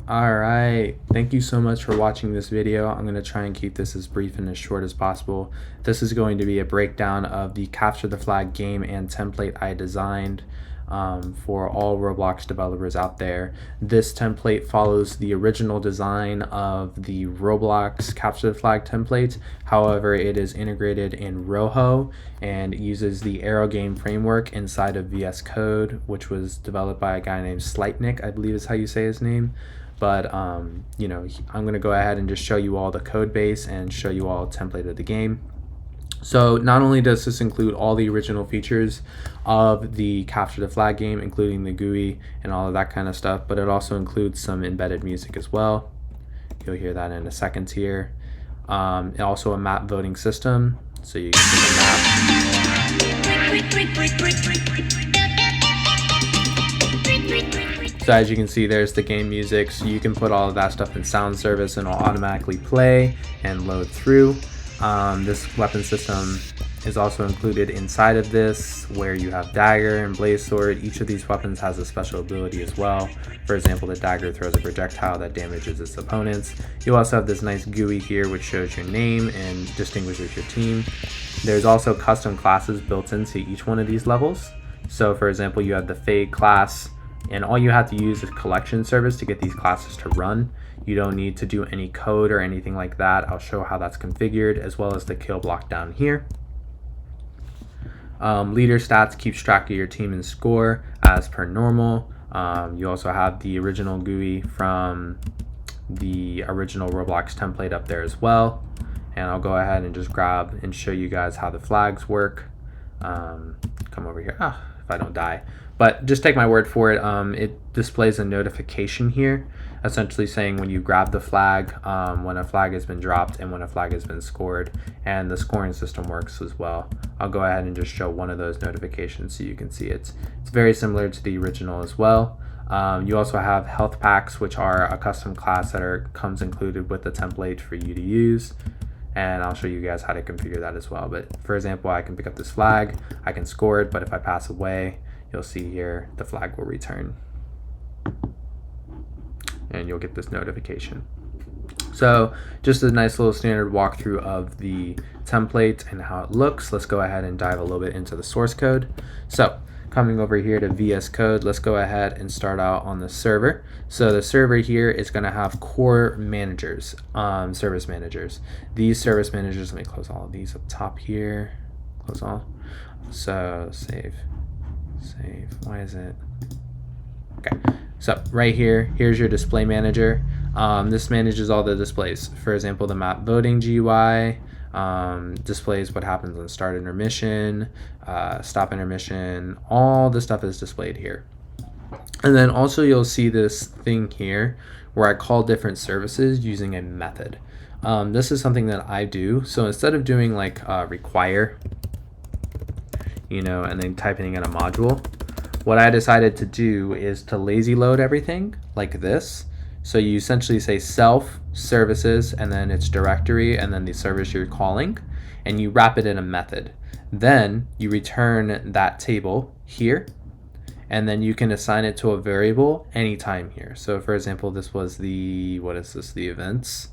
All right, thank you so much for watching this video. I'm going to try and keep this as brief and as short as possible. This is going to be a breakdown of the Capture the Flag game and template I designed for all Roblox developers out there. This template follows the original design of the Roblox Capture the Flag template. However, it is integrated in Rojo and uses the Arrow game framework inside of VS Code, which was developed by a guy named Slightnick, I believe is how you say his name. But you know, I'm going to go ahead and just show you all the code base and show you all a template of the game. So not only does this include all the original features of the Capture the Flag game, including the GUI and all of that kind of stuff, but it also includes some embedded music as well. You'll hear that in a second here. Also a map voting system, so you can see the map. So as you can see, there's the game music, so you can put all of that stuff in sound service and it'll automatically play and load through. This weapon system is also included inside of this, where you have dagger and blaze sword. Each of these weapons has a special ability as well. For example, the dagger throws a projectile that damages its opponents. You also have this nice GUI here which shows your name and distinguishes your team. There's also custom classes built into each one of these levels. So for example, you have the Fade class, and all you have to use is collection service to get these classes to run. You don't need to do any code or anything like that. I'll show how that's configured, as well as the kill block down here. Leader stats keeps track of your team and score as per normal. You also have the original GUI from the original Roblox template up there as well. And I'll go ahead and just grab and show you guys how the flags work. Come over here, if I don't die. But just take my word for it. It displays a notification here, essentially saying when you grab the flag, when a flag has been dropped and when a flag has been scored, and the scoring system works as well. I'll go ahead and just show one of those notifications so you can see it. It's very similar to the original as well. You also have health packs, which are a custom class that comes included with the template for you to use. And I'll show you guys how to configure that as well. But for example, I can pick up this flag, I can score it, but if I pass away, you'll see here the flag will return. And you'll get this notification. So just a nice little standard walkthrough of the template and how it looks. Let's go ahead and dive a little bit into the source code. So coming over here to VS Code, let's go ahead and start out on the server. So the server here is going to have core managers, service managers. These service managers, let me close all of these up top here. Close all. So save. Why is it? Okay, so right here, here's your display manager. This manages all the displays. For example, the map voting GUI displays what happens on start intermission, stop intermission. All the stuff is displayed here. And then also you'll see this thing here where I call different services using a method. This is something that I do. So instead of doing like require, you know, and then typing in a module, what I decided to do is to lazy load everything like this. So you essentially say self services and then its directory and then the service you're calling, and you wrap it in a method. Then you return that table here, and then you can assign it to a variable anytime here. So for example, this was the, what is this, the events.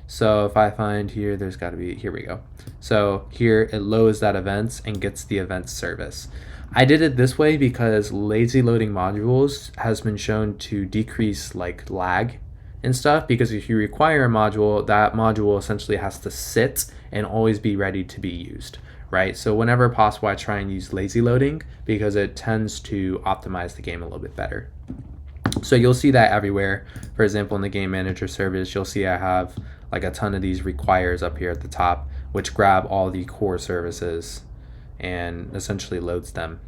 So if I find here, there's got to be, here we go. So here it loads that events and gets the events service. I did it this way because lazy loading modules has been shown to decrease like lag and stuff, because if you require a module, that module essentially has to sit and always be ready to be used, right? So whenever possible, I try and use lazy loading because it tends to optimize the game a little bit better. So you'll see that everywhere. For example, in the game manager service, you'll see I have like a ton of these requires up here at the top, which grab all the core services and essentially loads them.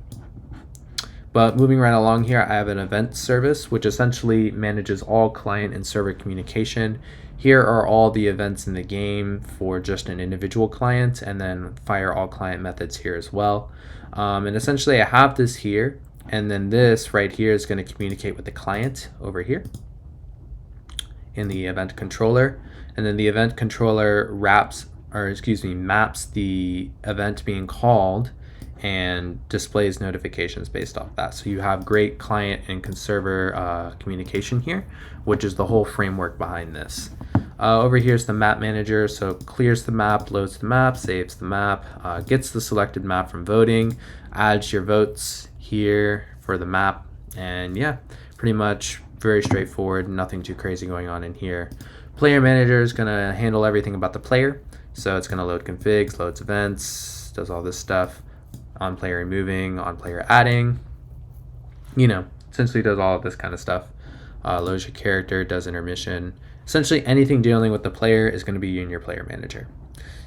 But moving right along here, I have an event service, which essentially manages all client and server communication. Here are all the events in the game for just an individual client, and then fire all client methods here as well. And essentially I have this here, and then this right here is going to communicate with the client over here in the event controller. And then the event controller maps the event being called and displays notifications based off that. So you have great client and server communication here, which is the whole framework behind this. Over here is the map manager, so clears the map, loads the map, saves the map, gets the selected map from voting, adds your votes here for the map, and yeah, pretty much very straightforward, nothing too crazy going on in here. Player manager is gonna handle everything about the player, so it's gonna load configs, loads events, does all this stuff, on player removing, on player adding, essentially does all of this kind of stuff. Loads your character, does intermission. Essentially anything dealing with the player is going to be in your player manager.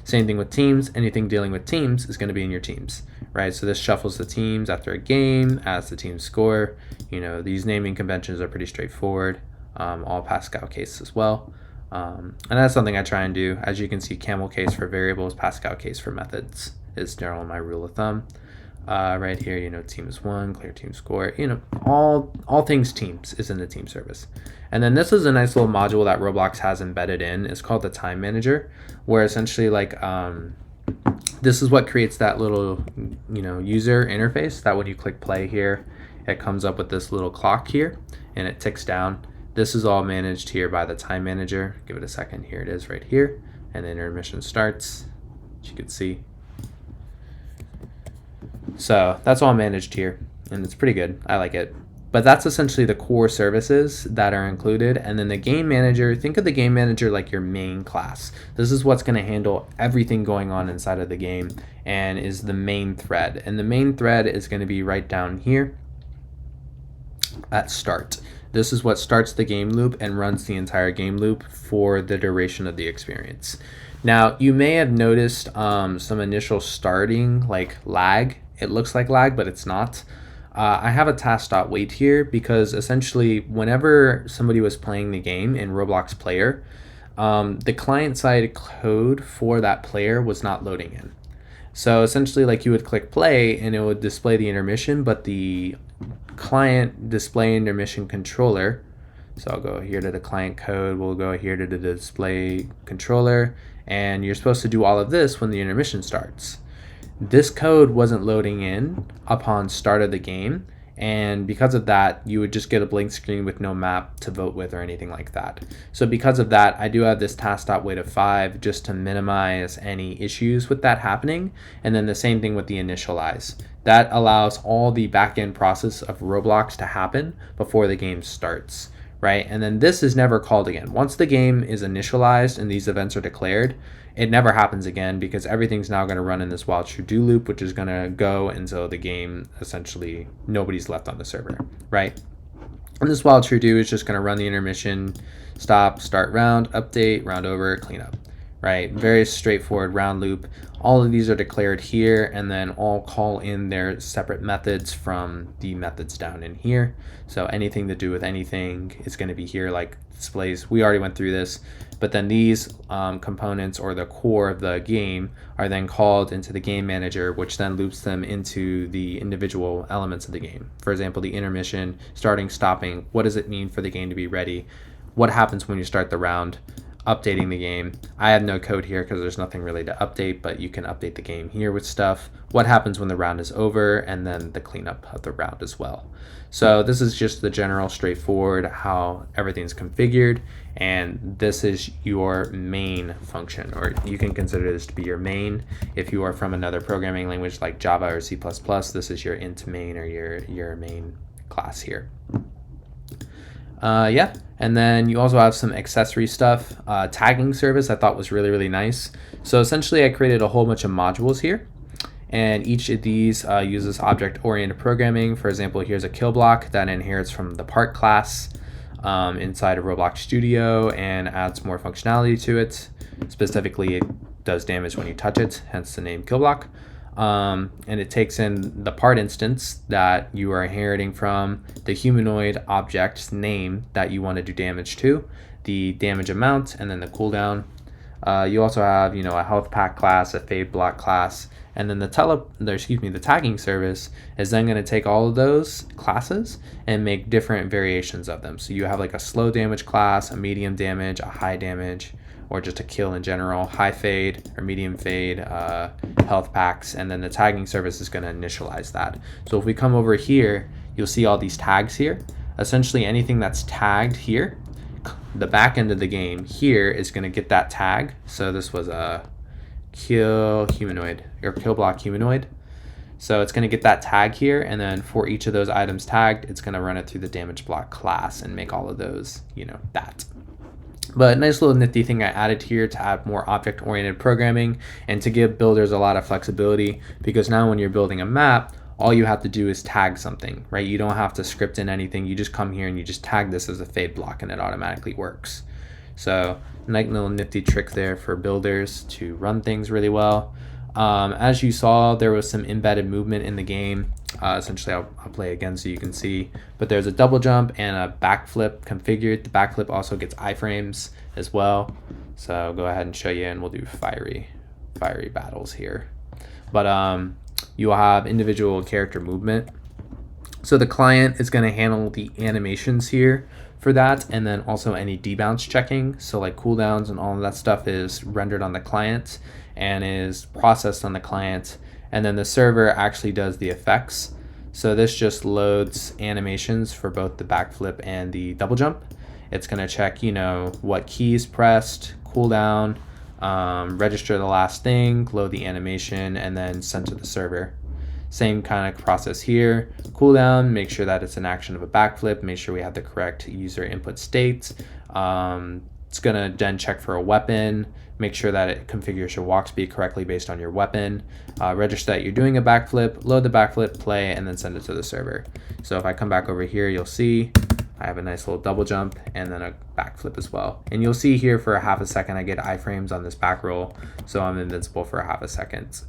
Same thing with teams. Anything dealing with teams is going to be in your teams, right? So this shuffles the teams after a game, adds the team score. These naming conventions are pretty straightforward, all Pascal case as well. And that's something I try and do. As you can see, camel case for variables, Pascal case for methods is generally my rule of thumb. Right here, teams one, clear team score, all things teams is in the team service. And then this is a nice little module that Roblox has embedded in. It's called the time manager, where essentially this is what creates that little, user interface that when you click play here, it comes up with this little clock here and it ticks down. This is all managed here by the time manager. Give it a second. Here it is right here. And the intermission starts, as you can see. So that's all managed here, and it's pretty good. I like it. But that's essentially the core services that are included. And then the game manager, think of the game manager like your main class. This is what's going to handle everything going on inside of the game and is the main thread. And the main thread is going to be right down here at start. This is what starts the game loop and runs the entire game loop for the duration of the experience. Now, you may have noticed some initial starting lag. It looks like lag, but it's not. I have a task.wait here because essentially whenever somebody was playing the game in Roblox Player, the client-side code for that player was not loading in. So essentially you would click play and it would display the intermission, but the client display intermission controller, so I'll go here to the client code, we'll go here to the display controller, and you're supposed to do all of this when the intermission starts. This code wasn't loading in upon start of the game, and because of that, you would just get a blank screen with no map to vote with or anything like that. So because of that, I do have this task.wait of 5 just to minimize any issues with that happening, and then the same thing with the initialize. That allows all the back-end process of Roblox to happen before the game starts, right? And then this is never called again. Once the game is initialized and these events are declared, it never happens again because everything's now going to run in this while true do loop, which is going to go until the game essentially nobody's left on the server, right? And this while true do is just going to run the intermission, stop, start round, update, round over, clean up, right? Very straightforward round loop. All of these are declared here and then all call in their separate methods from the methods down in here. So anything to do with anything is going to be here, like displays. We already went through this, but then these components or the core of the game are then called into the game manager, which then loops them into the individual elements of the game. For example, the intermission, starting, stopping, what does it mean for the game to be ready? What happens when you start the round? Updating the game. I have no code here because there's nothing really to update, but you can update the game here with stuff. What happens when the round is over, and then the cleanup of the round as well. So this is just the general straightforward how everything's configured, and this is your main function, or you can consider this to be your main. If you are from another programming language like Java or C++, this is your int main or your main class here. Yeah, and then you also have some accessory stuff. Tagging service I thought was really, really nice. So essentially I created a whole bunch of modules here, and each of these uses object-oriented programming. For example, here's a kill block that inherits from the part class inside of Roblox Studio and adds more functionality to it. Specifically, it does damage when you touch it, hence the name kill block. And it takes in the part instance that you are inheriting from, the humanoid object's name that you want to do damage to, the damage amount, and then the cooldown. You also have, a health pack class, a fade block class, and then the tagging service is then going to take all of those classes and make different variations of them. So you have like a slow damage class, a medium damage, a high damage, or just a kill in general, high fade or medium fade, health packs, and then the tagging service is going to initialize that. So if we come over here, you'll see all these tags here. Essentially anything that's tagged here, the back end of the game here is going to get that tag. So this was a kill humanoid or kill block humanoid. So it's going to get that tag here, and then for each of those items tagged, it's going to run it through the damage block class and make all of those, that. But a nice little nifty thing I added here to add more object-oriented programming and to give builders a lot of flexibility, because now when you're building a map, all you have to do is tag something, right? You don't have to script in anything. You just come here and you just tag this as a fade block and it automatically works. So nice little nifty trick there for builders to run things really well. As you saw, there was some embedded movement in the game. Essentially, I'll play again so you can see. But there's a double jump and a backflip configured. The backflip also gets iframes as well. So I'll go ahead and show you, and we'll do fiery battles here. But you will have individual character movement. So the client is going to handle the animations here for that, and then also any debounce checking. So like cooldowns and all of that stuff is rendered on the client and is processed on the client, and then the server actually does the effects. So this just loads animations for both the backflip and the double jump. It's going to check, what keys pressed, cooldown, register the last thing, load the animation, and then send to the server. Same kind of process here. Cooldown, make sure that it's an action of a backflip, make sure we have the correct user input state. It's gonna then check for a weapon, make sure that it configures your walk speed correctly based on your weapon, register that you're doing a backflip, load the backflip, play, and then send it to the server. So if I come back over here, you'll see I have a nice little double jump and then a backflip as well. And you'll see here for a half a second, I get iframes on this back roll, so I'm invincible for a half a second.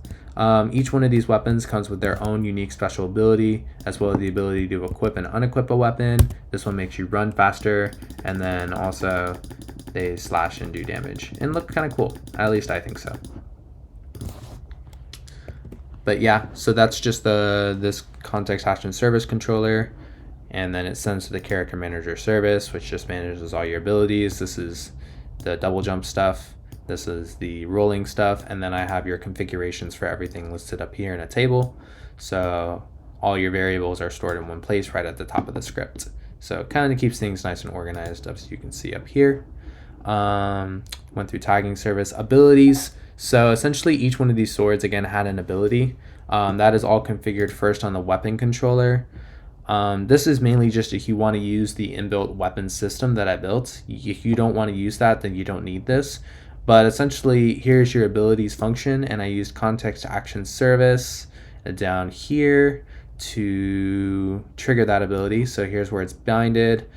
Each one of these weapons comes with their own unique special ability, as well as the ability to equip and unequip a weapon. This one makes you run faster, and then also they slash and do damage and look kind of cool. At least I think so. But yeah, so that's just this context action service controller, and then it sends to the character manager service, which just manages all your abilities. This is the double jump stuff. This is the rolling stuff, and then I have your configurations for everything listed up here in a table. So all your variables are stored in one place right at the top of the script. So it kind of keeps things nice and organized, as you can see up here. Went through tagging service abilities. So essentially each one of these swords again had an ability. That is all configured first on the weapon controller. This is mainly just if you want to use the inbuilt weapon system that I built. If you don't want to use that, then you don't need this. But essentially, here's your abilities function, and I used context action service down here to trigger that ability. So here's where it's binded,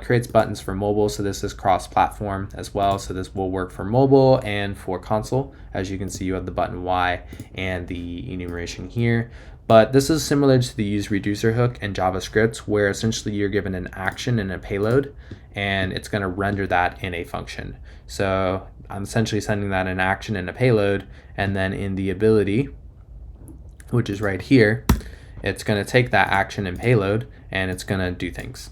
creates buttons for mobile. So this is cross-platform as well. So this will work for mobile and for console. As you can see, you have the button Y and the enumeration here. But this is similar to the use reducer hook in JavaScript, where essentially you're given an action and a payload, and it's going to render that in a function. So I'm essentially sending that an action and a payload, and then in the ability, which is right here, it's going to take that action and payload, and it's going to do things.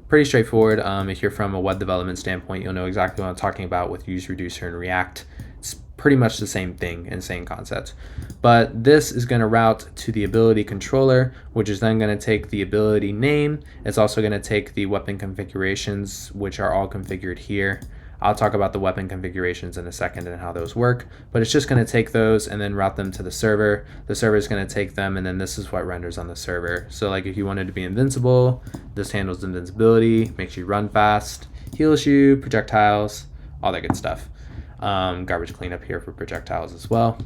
Pretty straightforward. If you're from a web development standpoint, you'll know exactly what I'm talking about with use reducer and React. It's pretty much the same thing and same concept. But this is going to route to the ability controller, which is then going to take the ability name. It's also going to take the weapon configurations, which are all configured here. I'll talk about the weapon configurations in a second and how those work, but it's just going to take those and then route them to the server. The server is going to take them, and then this is what renders on the server. So like if you wanted to be invincible, this handles invincibility, makes you run fast, heals you, projectiles, all that good stuff. Garbage cleanup here for projectiles as well.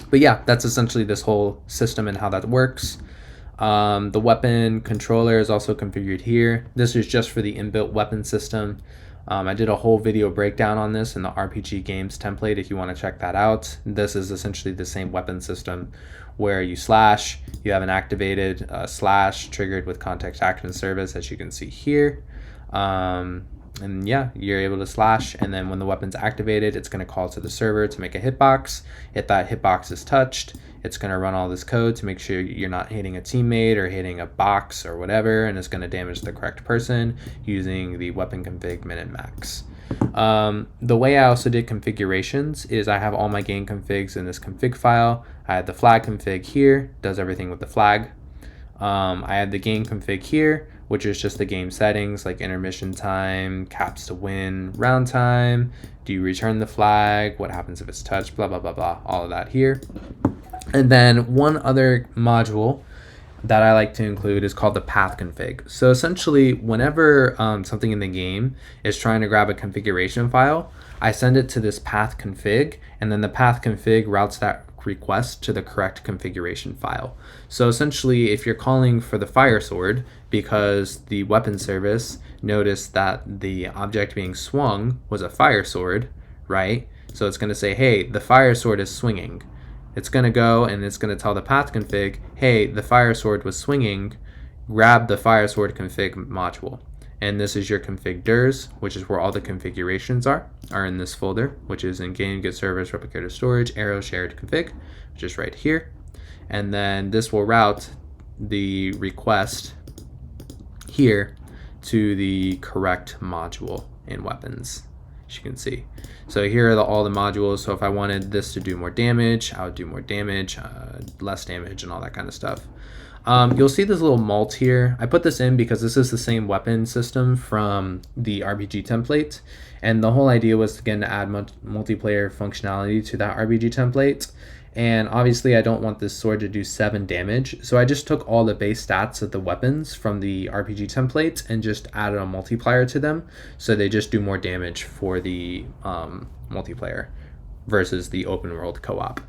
But yeah, that's essentially this whole system and how that works. The weapon controller is also configured here. This is just for the inbuilt weapon system. I did a whole video breakdown on this in the RPG games template if you want to check that out. This is essentially the same weapon system where you slash, you have an activated slash triggered with context action service, as you can see here. And yeah, you're able to slash, and then when the weapon's activated, it's going to call to the server to make a hitbox. If that hitbox is touched, it's going to run all this code to make sure you're not hitting a teammate or hitting a box or whatever, and it's going to damage the correct person using the weapon config min and max. The way I also did configurations is I have all my game configs in this config file. I had the flag config here, does everything with the flag. I had the game config here, which is just the game settings like intermission time, caps to win, round time, do you return the flag, what happens if it's touched, blah, blah, blah, blah, all of that here. And then one other module that I like to include is called the path config. So essentially, whenever something in the game is trying to grab a configuration file, I send it to this path config, and then the path config routes that request to the correct configuration file. So essentially, if you're calling for the fire sword because the weapon service noticed that the object being swung was a fire sword, right? So it's going to say, hey, the fire sword is swinging. It's going to go and it's going to tell the path config, hey, the fire sword was swinging, grab the fire sword config module. And this is your config ders, which is where all the configurations are in this folder, which is in game, get service, replicator storage, arrow, shared config, which is right here. And then this will route the request here to the correct module in weapons, as you can see. So here are all the modules. So if I wanted this to do more damage, I would do more damage, less damage, and all that kind of stuff. You'll see this little mult here. I put this in because this is the same weapon system from the RPG template. And the whole idea was, again, to add multiplayer functionality to that RPG template. And obviously I don't want this sword to do 7 damage. So I just took all the base stats of the weapons from the RPG template and just added a multiplier to them. So they just do more damage for the multiplayer versus the open world co-op,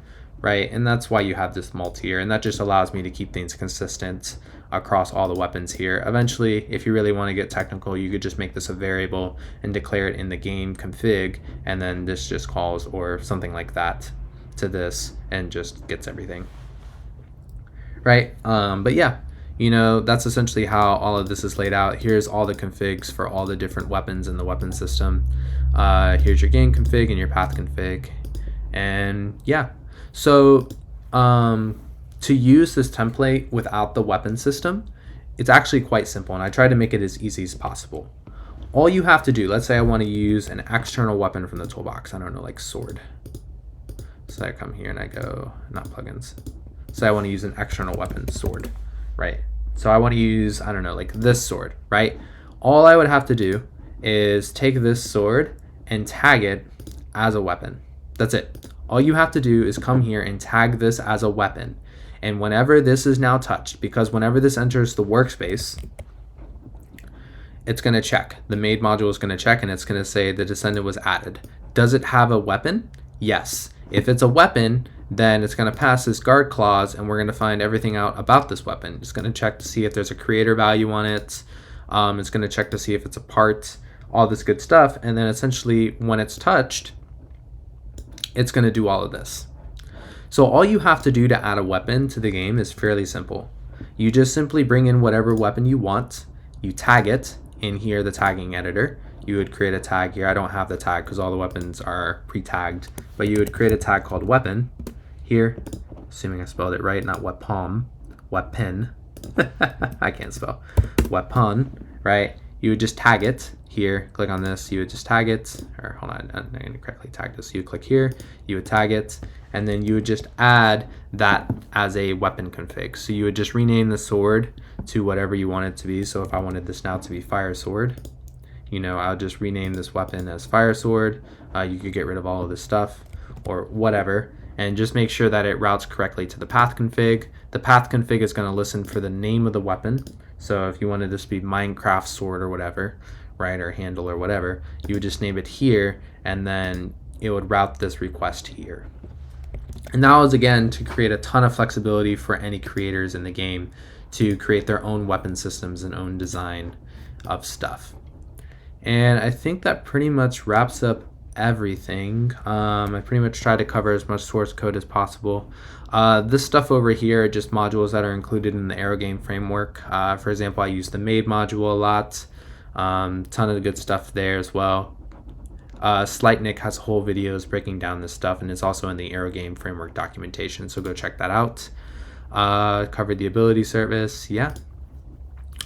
right? And that's why you have this mult here. And that just allows me to keep things consistent across all the weapons here. Eventually, if you really want to get technical, you could just make this a variable and declare it in the game config. And then this just calls or something like that to this and just gets everything, right? But yeah, you know, that's essentially how all of this is laid out. Here's all the configs for all the different weapons in the weapon system. Here's your game config and your path config. And yeah, so to use this template without the weapon system, it's actually quite simple, and I try to make it as easy as possible. All you have to do, let's say I want to use an external weapon from the toolbox, I don't know, like sword. So I come here and I go, not plugins. So I want to use an external weapon, sword, right? So I want to use, I don't know, like this sword, right? All I would have to do is take this sword and tag it as a weapon. That's it. All you have to do is come here and tag this as a weapon. And whenever this is now touched, because whenever this enters the workspace, it's going to check. The made module is going to check and it's going to say the descendant was added. Does it have a weapon? Yes. If it's a weapon, then it's going to pass this guard clause and we're going to find everything out about this weapon. It's going to check to see if there's a creator value on it. It's going to check to see if it's a part, all this good stuff. And then essentially when it's touched, it's going to do all of this. So all you have to do to add a weapon to the game is fairly simple. You just simply bring in whatever weapon you want. You tag it in here, the tagging editor. You would create a tag here. I don't have the tag because all the weapons are pre-tagged, but you would create a tag called weapon here, assuming I spelled it right, not weapon, weapon. I can't spell. Weapon, right? You would just tag it here, click on this, you would just tag it, or hold on, I'm going to correctly tag this. You would click here, you would tag it, and then you would just add that as a weapon config. So you would just rename the sword to whatever you want it to be. So if I wanted this now to be fire sword, you know, I'll just rename this weapon as fire sword. You could get rid of all of this stuff or whatever, and just make sure that it routes correctly to the path config. The path config is going to listen for the name of the weapon. So if you wanted this to be Minecraft sword or whatever, right, or handle or whatever, you would just name it here, and then it would route this request here. And that was, again, to create a ton of flexibility for any creators in the game to create their own weapon systems and own design of stuff. And I think that pretty much wraps up everything. I pretty much tried to cover as much source code as possible. This stuff over here are just modules that are included in the Aerogame framework. For example, I use the made module a lot. Ton of good stuff there as well. Slightnick has whole videos breaking down this stuff, and it's also in the Aerogame framework documentation, so go check that out. Covered the ability service, yeah.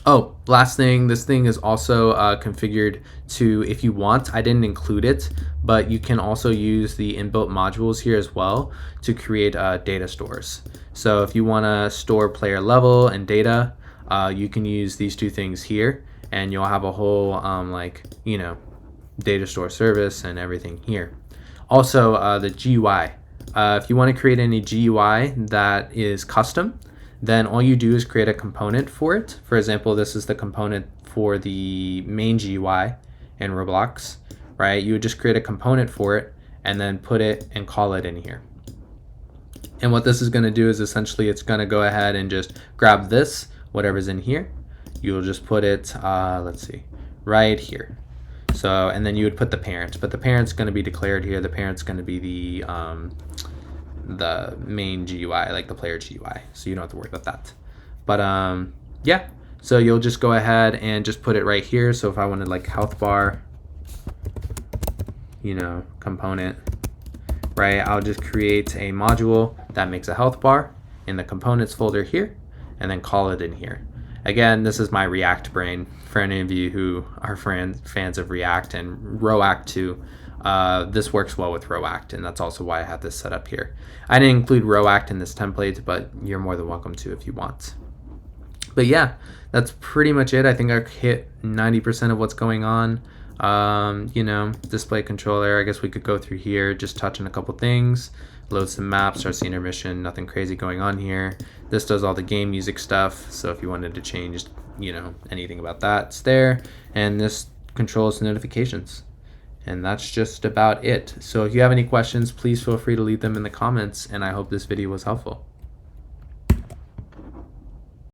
Oh, last thing, this thing is also configured to, if you want, I didn't include it, but you can also use the inbuilt modules here as well to create data stores. So if you want to store player level and data, you can use these two things here, and you'll have a whole data store service and everything here. Also, the GUI. If you want to create any GUI that is custom, then all you do is create a component for it. For example, this is the component for the main GUI in Roblox, right? You would just create a component for it and then put it and call it in here. And what this is going to do is essentially it's going to go ahead and just grab this, whatever's in here. You'll just put it, let's see, right here. So, and then you would put the parent, but the parent's going to be declared here. The parent's going to be the main GUI, like the player GUI, so you don't have to worry about that. But yeah, so you'll just go ahead and just put it right here. So if I wanted like health bar, component, right, I'll just create a module that makes a health bar in the components folder here and then call it in here. Again, this is my React brain for any of you who are fans of React and React too. This works well with React, and that's also why I have this set up here. I didn't include React in this template, but you're more than welcome to if you want. But yeah, that's pretty much it. I think I hit 90% of what's going on. Display controller, I guess we could go through here, just touch on a couple things. Load some maps, starts the intermission, nothing crazy going on here. This does all the game music stuff, so if you wanted to change, anything about that, it's there. And this controls notifications. And that's just about it. So if you have any questions, please feel free to leave them in the comments, and I hope this video was helpful.